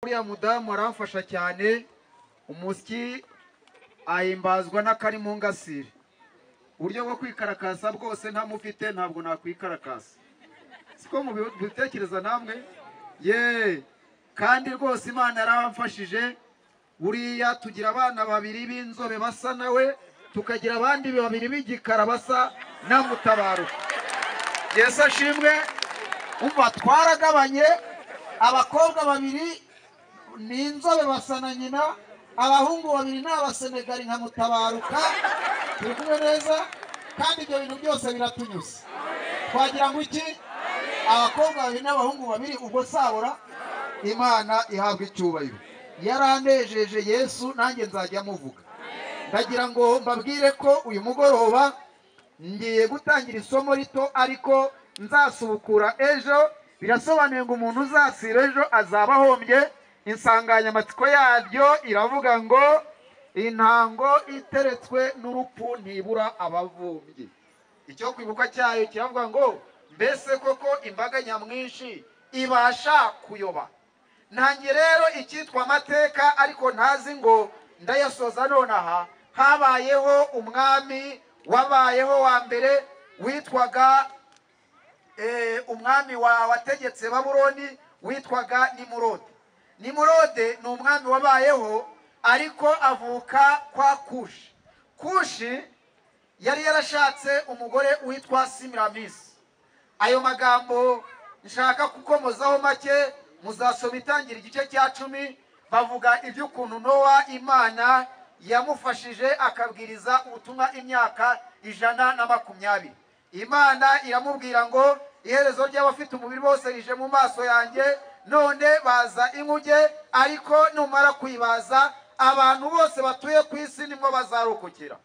uriya mudamu aramfasha cyane, umusyi ahimbazwa n'akari mu ngasire. Uburyo bwo kwikarakasa bwose ntamufite ntabwo nakwikarakasa. Siko mubitekereza namwe? Kandi rwose Imana yaramfashije. Buriya tugira abana babiri b'inzobe basa nawe, tukagira abandi babiri b'igikara basa na Mutabaruka. Yesu ashimwe. Umva twaragabanye, abakobwa babiri ni inzobe basa na nyina, abahungu babiri ni abasenegali nka Mutabaruka. Turi kumwe neza, kandi ibyo bintu byose biratunyuze. Twagira ngo iki? Abakobwa babiri n'abahungu babiri ubwo sabura, Imana ihabwa icyubahiro. Yaranejeje Yesu, nanjye nzajya muvuga. Ndagira ngo mbabwire ko uyu mugoroba ngiye gutangira isomo rito, ariko nzasubukura ejo. Birasobanuye ngo umuntu uzasira ejo azaba ahombye. Insanganyamatsiko yaryo iravuga ngo intango iteretswe n'urupfu ntibura abavumbyi. Icyo kwibuka cyayo kiravuga ngo mbese koko imbaga nyamwinshi ibasha kuyoba. Nanjye rero icyitwa amateka, ariko ntazi ngo ndayasoza nonaha. Habayeho umwami wabayeho wa mbere witwaga umwami wategetse Babuloni witwaga Nimurode. Nimurode ni umwami wabayeho, ariko avuka kwa Kushi. Kushi yari yarashatse umugore witwa Simiramisi. Ayo magambo nshaka kukomozaho make, muzasoma Itangira igice cya 10. Bavuga iby'ukuntu Nowa Imana yamufashije akabwiriza ubutumwa imyaka 120. Imana iramubwira ngo iherezo ry'abafite umubiri bose rije mu maso yanjye, none baza inkuge, ariko numara kwibaza abantu bose batuye ku isi nimwo bazarokokera.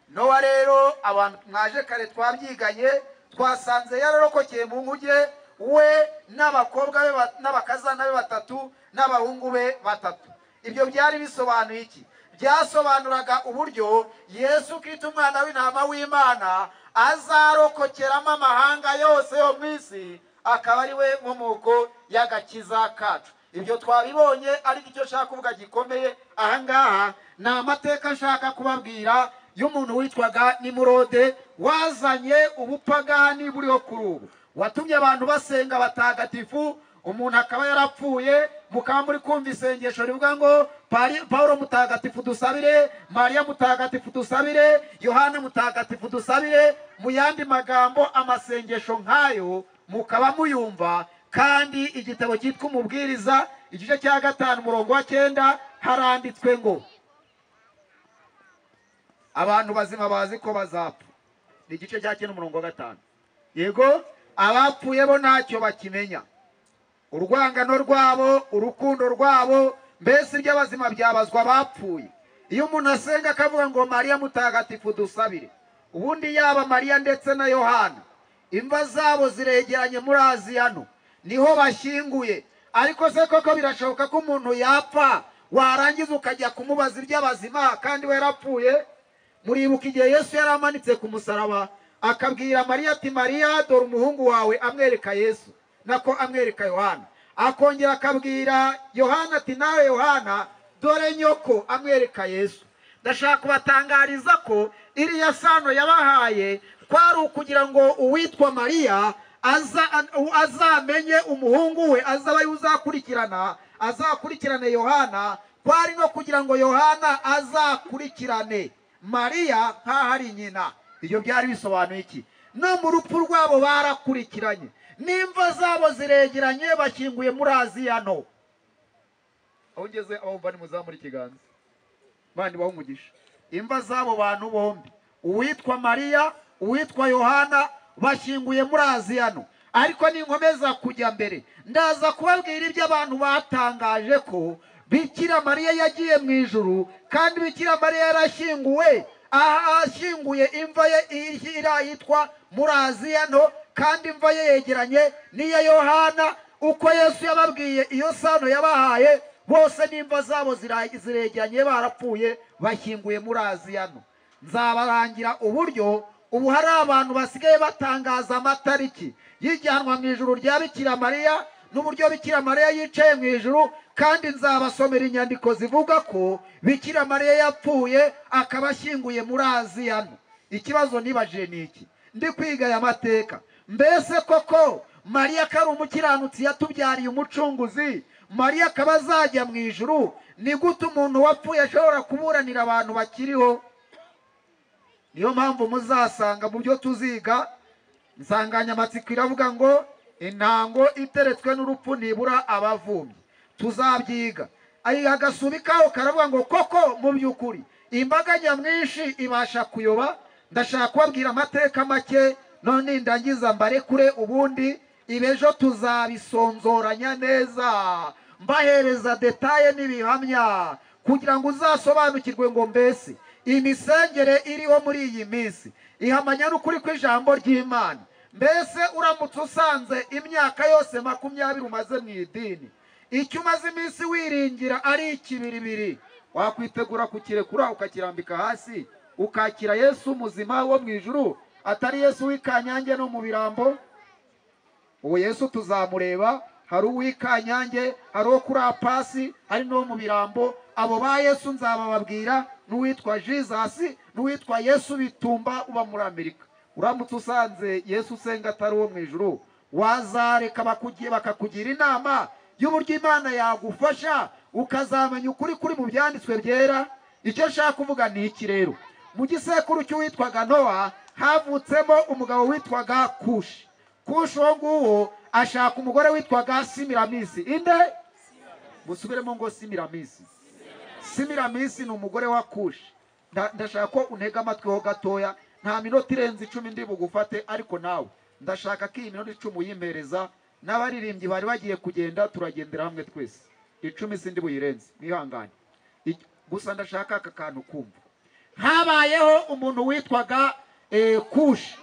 Nowa rero abantu mwaje kare twabyiganye, twasanze yararokokeye mu nkuge, we n'abakobwa be n'abakazana be 3 n'abahungu be 3. Ibyo byari bisobanuye iki? Byasobanuraga uburyo Yesu Kristo umwana w'intama w'Imana azarokokeramo amahanga yose yo mu isi, akaba ari we nkomoko y'agakiza kacu. Ibyo twabibonye, ariko icyo nshaka kuvuga gikomeye ahangaha ni amateka nshaka kubabwira y'umuntu witwaga Nimurode, wazanye ubupagani buriho kuri ubu, watumye abantu basenga batagatifu. Umuntu akaba yarapfuye, mukaba muri kumva isengesho rivuga ngo Paulo mutagatifu dusabire, Mariya mutagatifu dusabire, Yohana mutagatifu dusabire. Mu yandi magambo amasengesho nk'ayo mukaba muyumva. Kandi igitabo cyitwa Umubwiriza igice cya 5 umurongo wa 9 haranditswe ngo abantu bazima bazi ko bazapfa. Ni igice cya 9 umurongo wa 5. Yego, abapfuye bo ntacyo bakimenya. Urwangano rwabo, urukundo rwabo, mbese iby'abazima byabazwa bapfuye. Iyo umuntu asenga akavuga ngo Mariya mutagatifu dusabire, ubundi yaba Mariya ndetse na Yohana, imva zabo ziregeranye muri Aziyano, niho bashyinguye. Ariko se koko birashoboka ko umuntu yapfa warangiza ukajya kumubaza iby'abazima kandi we yarapfuye? Muribuka igihe Yesu yaramanitse ku musaraba, akabwira Mariya ati Mariya, dore umuhungu wawe, amwereka Yesu, nako amwereka Yohana. Akongera akabwira Yohana ati nawe Yohana, dore nyoko, amwereka Yesu. Ndashaka kubatangariza ko iriya sano yabahaye kwari ukugira ngo uwitwa Mariya azamenye umuhungu we, azaba azakurikirane Yohana, kwari no kugira ngo Yohana azakurikirane Mariya nk'aho ari nyina. Ibyo byari bisobanuye iki? No mu rupfu rwabo barakurikiranye, n'imva zabo ziregeranye, bashyinguye muri Aziyano. Aho ngeze abumva nimuzamura ikiganza, bandi baho umugisha. Imva zabo bantu bombi, uwitwa Mariya, uwitwa Yohana, bashyinguye muri Aziyano. Ariko ninkomeza kujya mbere, ndaza kubabwira ibyo abantu batangaje ko Bikira Mariya yagiye mu ijuru, kandi Bikira Mariya yarashyinguwe, ashyinguye imva ye yitwa muri Aziyano, kandi imva ye yegeranye n'iya Yohana. Uko Yesu yababwiye iyo sano yabahaye, bose n'imva zabo ziregeranye, barapfuye, bashyinguye muri Aziyano. Nzabarangira uburyo ubu hari abantu basigaye batangaza amatariki y'ijyanwa mu ijuru rya Bikira Mariya, n'uburyo Bikira Mariya yicaye mu ijuru, kandi nzabasomera inyandiko zivuga ko Bikira Mariya yapfuye akaba ashyinguye muri Aziya. Ikibazo nibajije ni iki, ndi kwiga aya mateka, mbese koko Mariya ko ari umukiranutsi yatubyariye umucunguzi, Mariya akaba azajya mu ijuru, ni gute umuntu wapfuye ashobora kuburanira abantu bakiriho? Niyo mpamvu muzasanga mu byo tuziga insanganyamatsiko iravuga ngo intango iteretswe n'urupfu ntibura abavumyi. Tuzabyiga. Agasubi kaho karavuga ngo koko mu by'ukuri imbaga nyamwinshi ibasha kuyoba. Ndashaka kubabwira amateka make none ndangiza mbarekure, ubundi ibejo tuzabisonzoranya neza mbahereza detaye n'ibihamya kugira ngo uzasobanukirwe ngo mbese imisengere iriho muri iyi minsi ihamanya n'ukuri kw'ijambo ry'Imana. Mbese uramutse usanze imyaka yose 20 umaze mu idini, icyo umaze iminsi wiringira ari ikibiribiri, wakwitegura kukirekura ukakirambika hasi ukakira Yesu muzima wo mu ijuru, atari Yesu w'ikanyange no mu birambo. Uwo Yesu tuzamureba, hari uw'ikanyange, hari uwo kuri Apasi, hari no mu birambo. Abo ba Yesu nzabababwira, n'uwitwa Jesus, n'uwitwa Yesu Bitumba uba muri Amerika. Uramutse usanze Yesu usenga atari uwo mu ijuru, wazareka bakakugira inama y'uburyo Imana yagufasha ukazamenya ukuri kuri mu byanditswe byera. Icyo nshaka kuvuga ni iki rero, mu gisekuru cy'uwitwaga Nowa havutsemo umugabo witwaga Kushi. Kushi uwo nguwo ashaka umugore witwaga Simiramisi. Inde? Musubiremo ngo Simiramisi. Simiramisi ni umugore wa Kushi. Ndashaka ko untega amatwi ho gatoya, nta minota irenze 10 ndi bugufate, ariko nawe ndashaka ko iyi minota 10 uyimpereza. N'abaririmbyi bari bagiye kugenda, turagendera hamwe twese 10 sindi buyirenze, mwihangane. Gusa ndashaka aka kantu kumva. Habayeho umuntu witwaga Kushi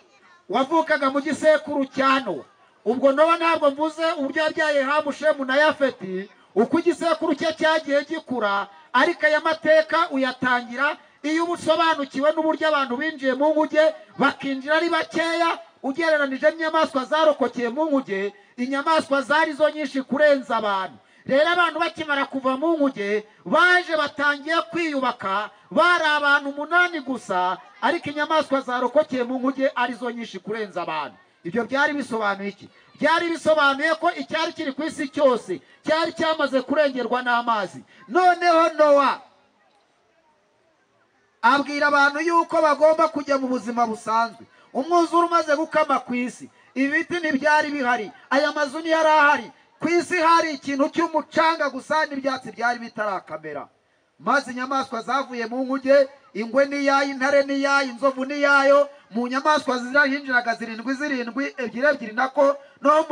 wavukaga mu gisekuru cya Nowa. Ubwo Nowa ntabwo mvuze uburyo yabyaye Hamu, Shemu na Yafeti, uko igisekuru cye cyagiye gikura, ariko aya mateka uyatangira iyo ubusobanukiwe n'uburyo abantu binjiye mu nguge bakinjira ari bakeya ugereranije n'inyamaswa zarokokeye mu nguge. Inyamaswa zari zo nyinshi kurenza abantu. Rero abantu bakimara kuva mu nguge baje batangiye kwiyubaka, bari abantu 8 gusa, ariko inyamaswa zarokokeye mu nguge ari zo nyinshi kurenza abantu. Ibyo byari bisobanuye iki? Byari bisobanuye ko icyari kiri ku isi cyose cyari cyamaze kurengerwa n'amazi. Noneho Nowa abwira abantu yuko bagomba kujya mu buzima busanzwe. Umwuzure umaze gukama ku isi, ibiti ntibyari bihari, aya mazu ntiyari ahari, ku isi hari ikintu cy'umucanga gusa n'ibyatsi byari bitarakamera. Maze inyamaswa zavuye mu nguge, ingwe niyayo, intare niyayo, inzovu niyayo. Mu nyamaswa zirahinjiraga 7 ebyiri nako no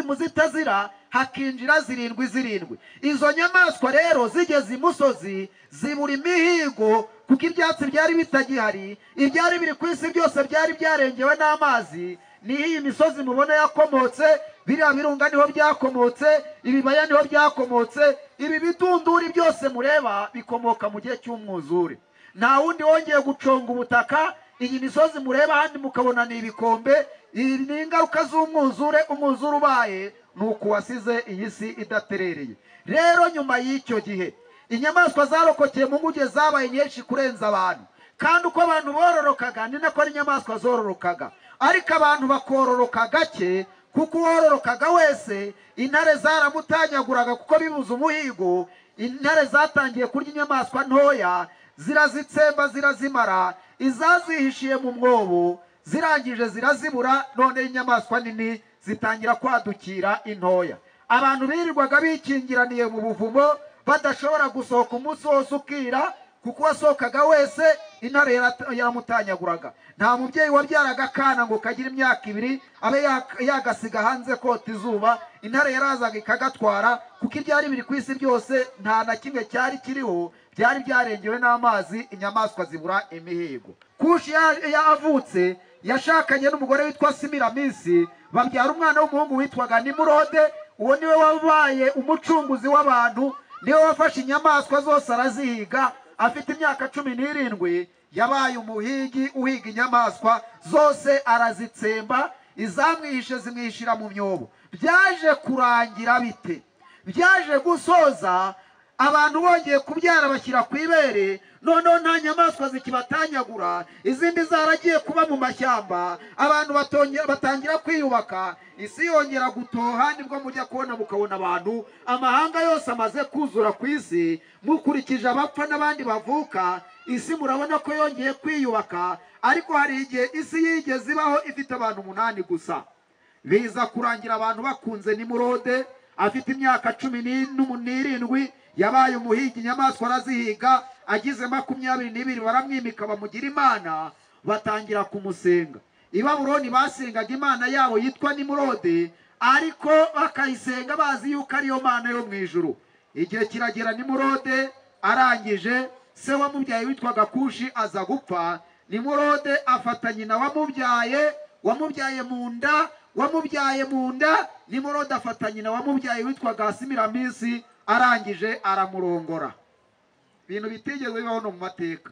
muzitazira hakinjira 7. Izo nyamaswa rero zigeze imusozi zibura imihigo, kuko ibyatsi byari bitagihari, ibyari biri ku isi byose byari byarengewe n'amazi. Niho iyi misozi mubona yakomotse, biriya birunga niho byakomotse, ibibaya niho byakomotse, ibi bidunduri byose mureba bikomoka mu gihe cy'umwuzure. Nta wundi wongeye guconga ubutaka. Iyi misozi mureba handi mukabona ni ibikombe, ni ingaruka z'umwuzure. Umwuzure ubaye nuko wasize iyi si idaterereye. Rero nyuma y'icyo gihe inyamaswa zarokokeye mu nguge zabaye nyinshi kurenza abantu, kandi uko abantu bororokaga ni nako n'inyamaswa zororokaga, ariko abantu bakororoka gake, kuko uwororokaga wese intare zaramutanyaguraga kuko bibuze umuhigo. Intare zatangiye kurya inyamaswa ntoya, zirazitsemba zirazimara, izazihishiye mu mwobo zirangije zirazibura. None inyamaswa nini zitangira kwadukira intoya. Abantu birirwaga bikingiraniye mu buvumo badashobora gusohoka umunsi wose ukira, kuko wasohokaga wese intare yaramutanyaguraga. Nta mubyeyi wabyaraga akana ngo kagira imyaka 2 abe yagasiga hanze kota izuba. Intare yarazaga ikagatwara, kuko ibyari biri ku isi byose nta na kimwe cyari kiriho, byari byarengewe n'amazi. Inyamaswa zibura imihigo. Kushi yavutse yashakanye n'umugore witwa Simiramisi, babyara umwana w'umuhungu witwaga Nimurode. Uwo niwe wabaye umucunguzi w'abantu, niwe wafashe inyamaswa zose arazihiga. Afite imyaka 17 yabaye umuhigi uhiga inyamaswa zose, arazitsemba. izamwihishe zimwishira mu myobo. Byaje kurangira bite? Byaje gusoza abantu bongeye kubyara bashyira ku ibere, noneho nta nyamaswa zikibatanyagura, izindi zaragiye kuba mu mashyamba, abantu batangira kwiyubaka, isi yongera gutoha. Nibwo mujya kubona mukabona abantu, amahanga yose amaze kuzura ku isi, mukurikije abapfa n'abandi bavuka, isi murabona ko yongeye kwiyubaka. Ariko hari igihe isi yigeze ibaho ifite abantu 8 gusa. Biza kurangira abantu bakunze Nimurode, afite imyaka 17, yabaye umuhigi, inyamaswa arazihiga, agize 22 baramwimika bamugira imana, batangira kumusenga. I Babuloni basengaga imana yabo yitwa Nimurode, ariko bakayisenga bazi yuko ariyo mana yo mu ijuru. Igihe kiragera Nimurode arangije, se wamubyaye witwaga Kushi aza gupfa. Nimurode afata nyina wamubyaye mu nda, Nimurode afata nyina wamubyaye witwaga Simiramisi, arangije aramurongora. Ibintu bitigeze bibaho no mu mateka.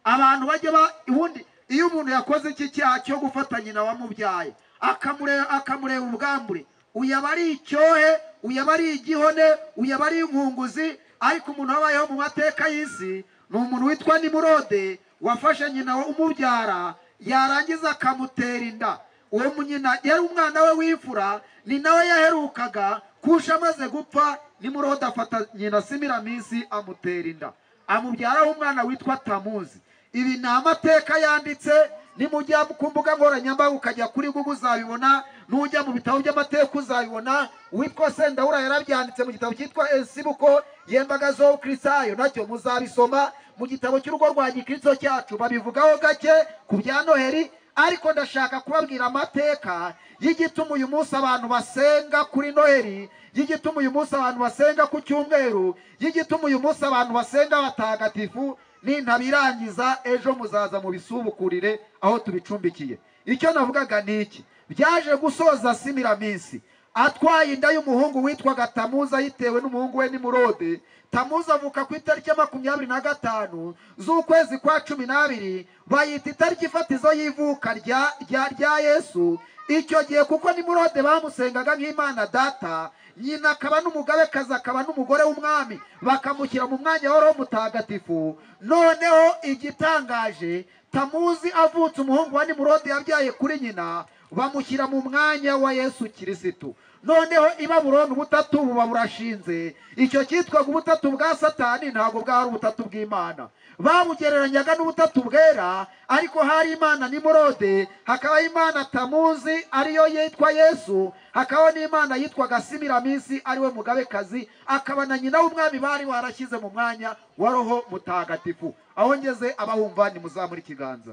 Abantu bajya ubundi iyo umuntu yakoze iki cyaha cyo gufata nyina wamubyaye akamureba ubwambure, uyaba ari icyohe, uyaba ari igihone, uyaba ari inkunguzi. Ariko umuntu wabayeho mu mateka y'isi ni umuntu witwa Nimurode, wafashe nyina umubyara, yarangiza akamutera inda. Uwo munyina yari umwana we w'imfura, ni nawe yaherukaga. Kushi amaze gupfa, Nimurode afata nyina Simiramisi amutera inda, amubyaraho umwana witwa Tamuzi. Ibi ni amateka yanditse, nimujya ku mbuga nkoranyambaga ukajya kuri Google uzabibona, nujya mu bitabo by'amateka uzabibona. Witwa Sendahura yarabyanditse mu gitabo cyitwa Ensibuko y'Embaga zo Kristayo, nacyo muzabisoma mu gitabo cy'urugo rwa Gikristo cyacu, babivugaho gake ku bya Noheri. Ariko ndashaka kubabwira amateka y'igituma uyu munsi abantu basenga kuri Noheri, y'igituma uyu munsi abantu basenga ku cyumweru, y'igituma uyu munsi abantu basenga batagatifu. Nintabirangiza ejo muzaza mu bisubukurire aho tubicumbikiye. Icyo navugaga niki, byaje gusoza Simiramisi atwaye inda y'umuhungu witwaga Tamuzi, ayitewe n'umuhungu we Nimurode. Tamuzi avuka ku itariki ya 25 z'ukwezi kwa 12, bayita itariki fatizo y'ivuka rya Yesu. Icyo gihe kuko Nimurode bamusengaga nk'Imana Data, nyina akaba n'umugabekazi, akaba n'umugore w'umwami, bakamushyira mu mwanya wa Roho Mutagatifu. Noneho igitangaje, Tamuzi avutse umuhungu wa Nimurode yabyaye kuri nyina, bamushyira mu mwanya wa Yesu Kirisitu. Noneho i Babuloni ubutatu buba burashinze. Icyo cyitwaga ubutatu bwa Satani ntabwo bwari ubutatu bw'Imana, babugereranyaga n'ubutatu bwera. Ariko hari Imana Nimurode, hakaba Imana Tamuzi ariyo yitwa Yesu, hakaba n'Imana yitwaga Simiramisi ariwe mugabekazi, akaba na nyina w'umwami bari warashyize mu mwanya wa Roho Mutagatifu. Aho ngeze abahumva nimuzamura ikiganza,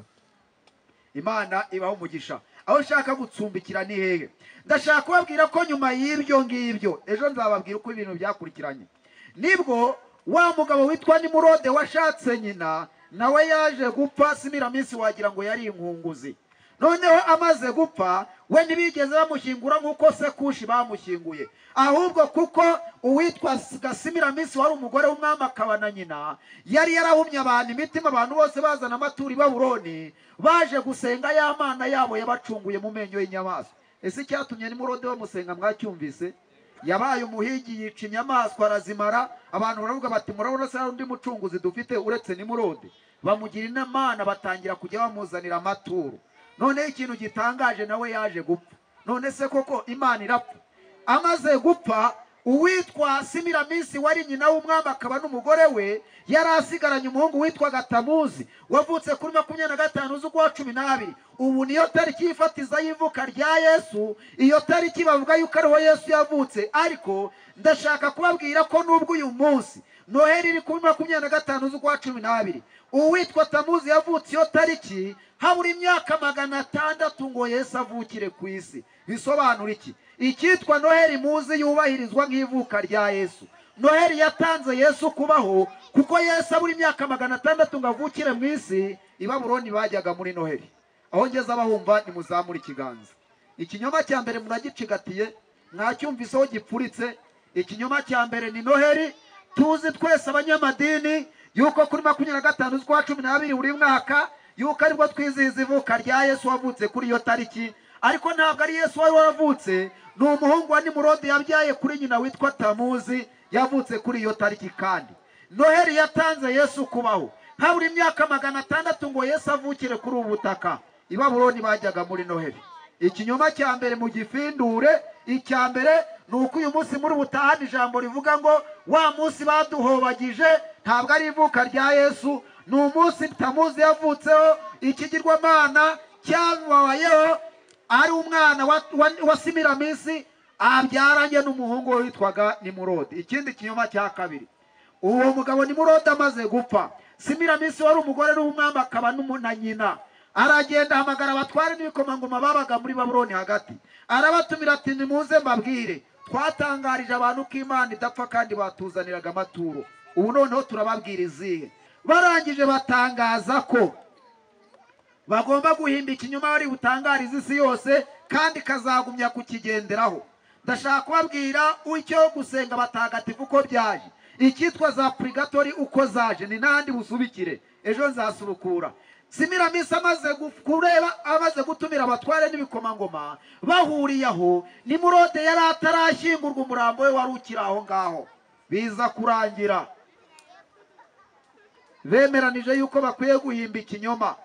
Imana ibaho umugisha. Aho nshaka gutsumbikira ni hehe? Ndashaka kubabwira ko nyuma y'ibyo ngibyo, ejo nzababwira uko ibintu byakurikiranye. Nibwo wa mugabo witwa Nimurode washatse nyina, nawe yaje gupfa. Simiramisi wagira ngo yari inkunguzi. Noneho amaze gupfa, we ntibigeze bamushyingura nk'uko se Kushi bamushyinguye, ahubwo kuko uwitwa Simiramisi wari umugore w'umwami akaba na nyina, yari yarahumye abantu imitima. Abantu bose bazana amaturo i Babuloni, baje gusenga ya mana yabo yabacunguye mu menyo y'inyamaswa. Ese icyatumye Nimurode bamusenga mwacyumvise? Yabaye umuhigi, yica inyamaswa arazimara. Abantu baravuga bati murabona se undi mucunguzi dufite uretse Nimurode? Bamugira inama, batangira kujya bamuzanira amaturo. None ikintu gitangaje, nawe yaje gupfa. None se koko Imana irapfa? Amaze gupfa, uwitwa Simiramisi wari nyina w'umwami akaba n'umugore we, yari asigaranye umuhungu witwaga Tamuzi, wavutse kuri 25 z'ukwa 12. Ubu niyo tariki y'ifatiza y'ivuka rya Yesu. Iyo tariki bavuga yuko ariho Yesu yavutse. Ariko ndashaka kubabwira ko nubwo uyu munsi Noheri iri kuri 25 z'ukwa 12, uwitwa Tamuzi yavutse iyo tariki, habura imyaka 600 ngo Yesu avukire ku isi. Bisobanura iki? Icyitwa Noheri muzi yubahirizwa nk'ivuka rya Yesu. Noheri yatanze Yesu kubaho, kuko Yesu abura imyaka 600 ngo avukire mu isi. I Babuloni bajyaga muri Noheri. Aho ngeze abahumva nimuzamura ikiganza. Ikinyoma cya mbere muragicigatiye, mwacyumviseho gipfuritse. Ikinyoma cya mbere ni Noheri. Tuzi twese abanyamadini yuko kuri 25 z'ukwa 12 buri mwaka yuko aribwo twizihiza ivuka rya Yesu wavutse kuri iyo tariki. ariko ntabwo ari Yesu wari waravutse, ni umuhungu wa Nimurodi yabyaye kuri nyina witwa Tamuzi, yavutse kuri iyo tariki. kandi Noheli yatanze Yesu kubaho habura imyaka 600 ngo Yesu avukire kuri ubu butaka. I Babuloni bajyaga muri Noheli. Ikinyoma cya mbere mu gifindure, icya mbere nuko uyu munsi muri butahana ijambo rivuga ngo wa munsi baduhobagije ntabwo ari ivuka rya Yesu, ni umunsi Tamuzi yavutseho, ikigirwamana cyabayeho, ari umwana wa Simiramisi abyaranye n'umuhungu witwaga Nimurodi. Ikindi kinyoma cya kabiri, uwo mugabo Nimurodi amaze gupfa, Simiramisi wari umugore w'umwami akaba na nyina, aragenda ahamagara abatware n'ibikomangoma babaga muri Babuloni hagati, arabatumira ati nimuze mbabwire, twatangarije abantu ko Imana idapfa kandi batuzaniraga amaturo, ubu noneho turababwira izihe. Barangije batangaza ko bagomba guhimba ikinyoma bari butangariza isi yose kandi kazagumya kukigenderaho. Ndashaka kubabwira icyo gusenga abatagatifu uko byaje, icyitwa za purigatori uko zaje, ni nandi busubikire ejo nzasubukura. Simiramisi amaze gutumira abatware n'ibikomangoma bahuriyeho, Nimurode yari atarashyingurwa, umurambo we wari ukiri aho ngaho. Biza kurangira bemeranije yuko bakwiye guhimba ikinyoma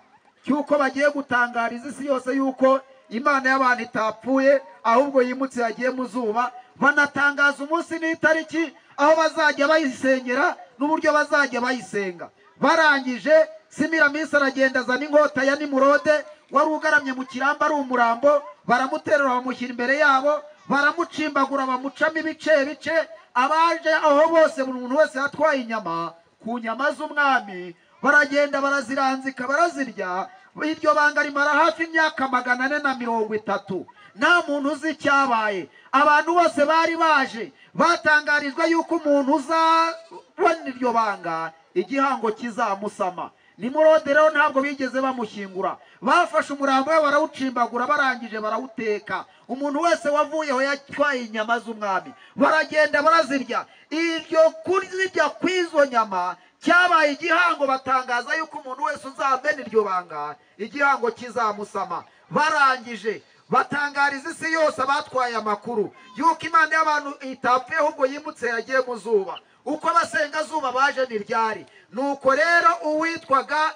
cyuko bagiye gutangariza isi yose yuko Imana y'abantu itapfuye ahubwo yimutse yagiye mu zuba. Banatangaza umunsi n'itariki aho bazajya bayisengera n'uburyo bazajya bayisenga. Barangije Simiramisi aragenda azana inkota ya Nimurode wari ugaramye mu kiramba ari umurambo, baramuterura bamushyira imbere yabo, baramucimbagura bamucamo ibice bice. Abaje aho bose, buri muntu wese yatwaye inyama ku nyama z'umwami, baragenda baraziranzika barazirya. Iryo banga rimara hafi imyaka 430, nta muntu uzi icyabaye. Abantu bose bari baje batangarizwa yuko umuntu uzabona iryo banga igihango kizamusama. Nimurode rero ntabwo bigeze bamushyingura, bafashe umurambo we barawucimbagura, barangije barawuteka. Umuntu wese wavuyeho yatwaye inyama z'umwami, baragenda barazirya. Iryo kurya kw'izo nyama cyabaye igihango, batangaza yuko umuntu wese uzamena iryo banga igihango kizamusama. Barangije batangariza isi yose abatwaye amakuru yuko Imana y'abantu itapfuye ahubwo yimutse yagiye mu zuba. Uko abasenga zuba baje n'iryari. Nuko rero uwitwaga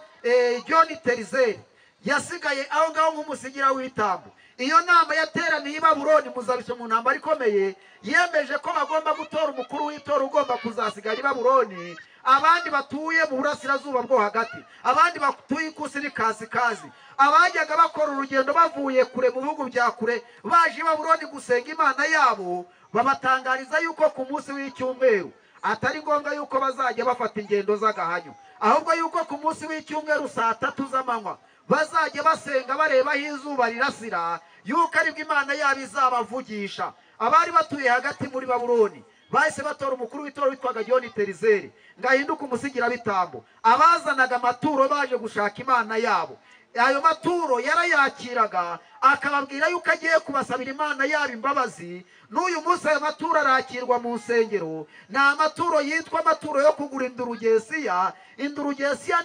John Terizeri yasigaye aho ngaho nk'umusigira w'itambo. Iyo nama yateraniye i Babuloni, muzabisha mu ntambara ikomeye, yemeje ko bagomba gutora umukuru w'itora ugomba kuzasigara i Babuloni. Abandi batuye mu burasirazuba bwo hagati, abandi batuye ikusi n'ikasikazi, abajyaga bakora urugendo bavuye kure mu bihugu bya kure baje i Babuloni gusenga Imana yabo, babatangariza yuko ku munsi w'icyumweru atari ngombwa yuko bazajya bafata ingendo z'agahanyo, ahubwo yuko ku munsi w'icyumweru saa 3 z'amanywa bazajya basenga bareba aho izuba rirasira, yuko aribwo Imana yabo izabavugisha. Abari batuye hagati muri Babuloni bahise batora umukuru w'itora witwaga John Terizeri ngahinduka umusigira bitambo. Abazanaga amaturo baje gushaka Imana yabo, ayo maturo yarayakiraga, akababwira yuko agiye kubasabira Imana yabo imbabazi. N'uyu munsi ayo maturo arakirwa mu nsengero. Ni amaturo yitwa amaturo yo kugura indurugesiya. Indurugesiya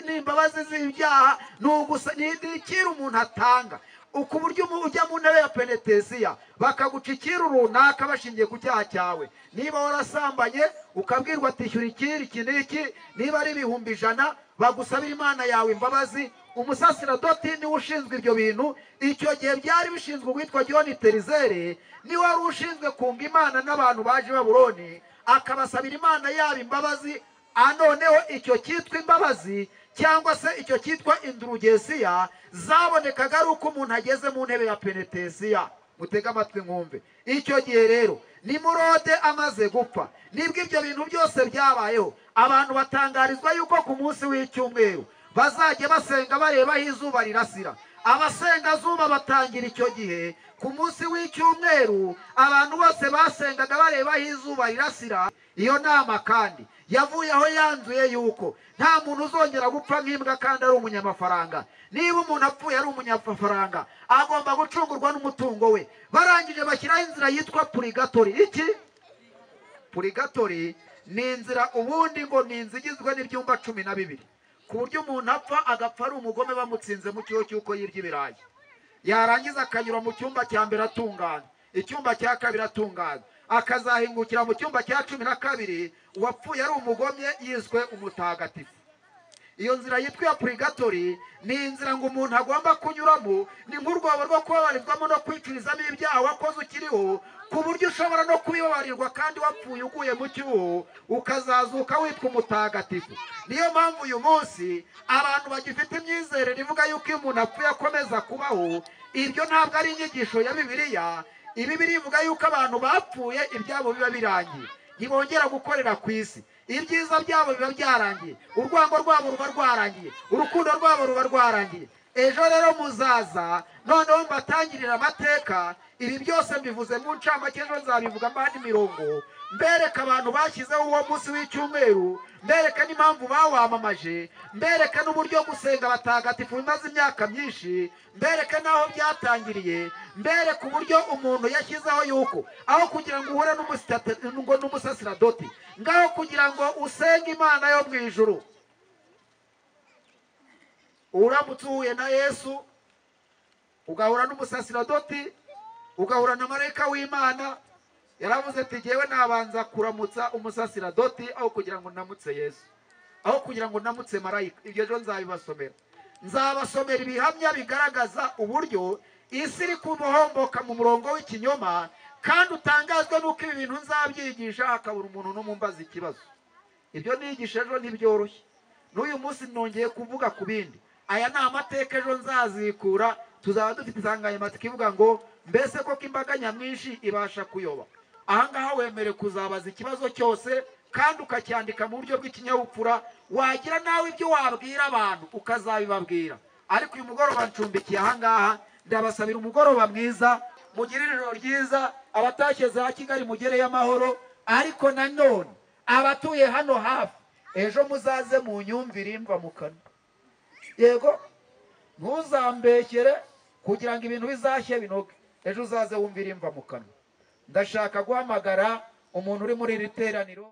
ni imbabazi z'ibyaha, ni ikiru umuntu atanga. Uku buryo ujya mu ntebe ya penetesiya bakaguca ikiru runaka bashingiye ku cyaha cyawe. Niba warasambanye ukabwirwa tishyura ikiri iki n'iki, niba ari 100 bagusabira Imana yawe imbabazi. Umusaserdoti niwe ushinzwe ibyo bintu. Icyo gihe byari bishinzwe witwa John Terizeri, niwe wari ushinzwe kunga Imana n'abantu baje Babuloni, akabasabira Imana yabo imbabazi. Anoneho icyo cyitwa imbabazi cyangwa se icyo cyitwa indurugesiya zabonekaga ari uko umuntu ageze mu ntebe ya penetesiya. Mutega amatwi mwumve. Icyo gihe rero Nimurode amaze gupfa, nibwo ibyo bintu byose byabayeho. Abantu batangarizwa yuko ku munsi w'icyumweru bazajya basenga bareba aho izuba rirasira. Abasenga zuba batangira icyo gihe ku munsi w'icyumweru, abantu bose basengaga bareba aho izuba rirasira. Iyo nama kandi yavuye aho yanzuye yuko nta muntu uzongera gupfa nk'imbwa kandi ari umunyamafaranga. Niba umuntu apfuye ari umunyamafaranga agomba gucungurwa n'umutungo we. Barangije bashyiraho inzira yitwa purigatori. Iki purigatori ni inzira ubundi ngo ni inzu igizwe n'ibyumba 12, ku buryo umuntu apfa agapfa ari umugome bamutsinze mu cyo cyuko yirya ibirayi. yarangiza akanyura mu cyumba cya mbere atunganye, icyumba cya kabiri atunganye, akazahingukira mu cyumba cya 12 uwapfuye ari umugomye yiswe umutagatifu. Iyo nzira yitwa ya purigatori ni inzira ngo umuntu agomba kunyuramo, ni nk'urwobo rwo kubabarirwamo no kwicurizamo ibyaha wakoze ukiriho, ku buryo ushobora no kubibabarirwa kandi wapfuye uguye mu cyuho ukazazuka witwa umutagatifu. Niyo mpamvu uyu munsi abantu bagifite imyizerere ivuga yuko iyo umuntu apfuye akomeza kubaho. Ibyo ntabwo ari inyigisho ya Bibiliya. Bibiliya ivuga yuko abantu bapfuye ibyabo biba birangiye, ntibongera gukorera ku isi, ibyiza byabo biba byarangiye, urwango rwabo ruba rwarangiye, urukundo rwabo ruba rwarangiye. Ejo rero muzaza noneho mbatangirira amateka. Ibi byose mbivuze mu ncamake, ejo nzabivuga mbandi mirongo, mbereka abantu bashyizeho uwo munsi w'icyumweru, mbereka n'impamvu bawamamaje, mbereka n'uburyo gusenga abatagatifu bimaze imyaka myinshi, mbereka n'aho byatangiriye, mbereka uburyo umuntu yashyizeho yuko aho kugira ngo uhure n'umusaserdoti, ngaho kugira ngo usenge Imana yo mu ijuru, uramutse uhuye na Yesu ugahura n'umusaserdoti, ugahura na marayika w'Imana, yaravuze ati jyewe nabanza kuramutsa umusaserdoti aho kugira ngo ndamutse Yesu, aho kugira ngo ndamutse marayika. Ibyo ejo nzabibasomera, nzabasomera ibihamya bigaragaza uburyo isi iri kumuhomboka mu murongo w'ikinyoma, kandi utangazwe n'uko ibi bintu nzabyigisha hakabura umuntu n'umumbaza ikibazo. Ibyo nigisha ejo ntibyoroshye, n'uyu munsi nongeye kuvuga ku bindi. Aya ni amateka ejo nzazikura, tuzaba dufite insanganyamatsiko ivuga ngo mbese koko imbaga nyamwinshi ibasha kuyoba. Ahangaha wemere kuzabaza ikibazo cyose kandi ukacyandika mu buryo bw'ikinyabupfura, wagira nawe ibyo wabwira abantu ukazabibabwira. Ariko uyu mugoroba ncumbikiye ahangaha, ndabasabira umugoroba mwiza, mugire ijoro ryiza. Abatashye za Kigali mugereyo amahoro, ariko nanone abatuye hano hafi ejo muzaze mu nyumvire imva mu kanwa. Yego, ntuzambeshyere kugira ngo ibintu bizashye binoge. Ejo uzaze wumvira imva mu kanwa. Ndashaka guhamagara umuntu uri muri iri teraniro.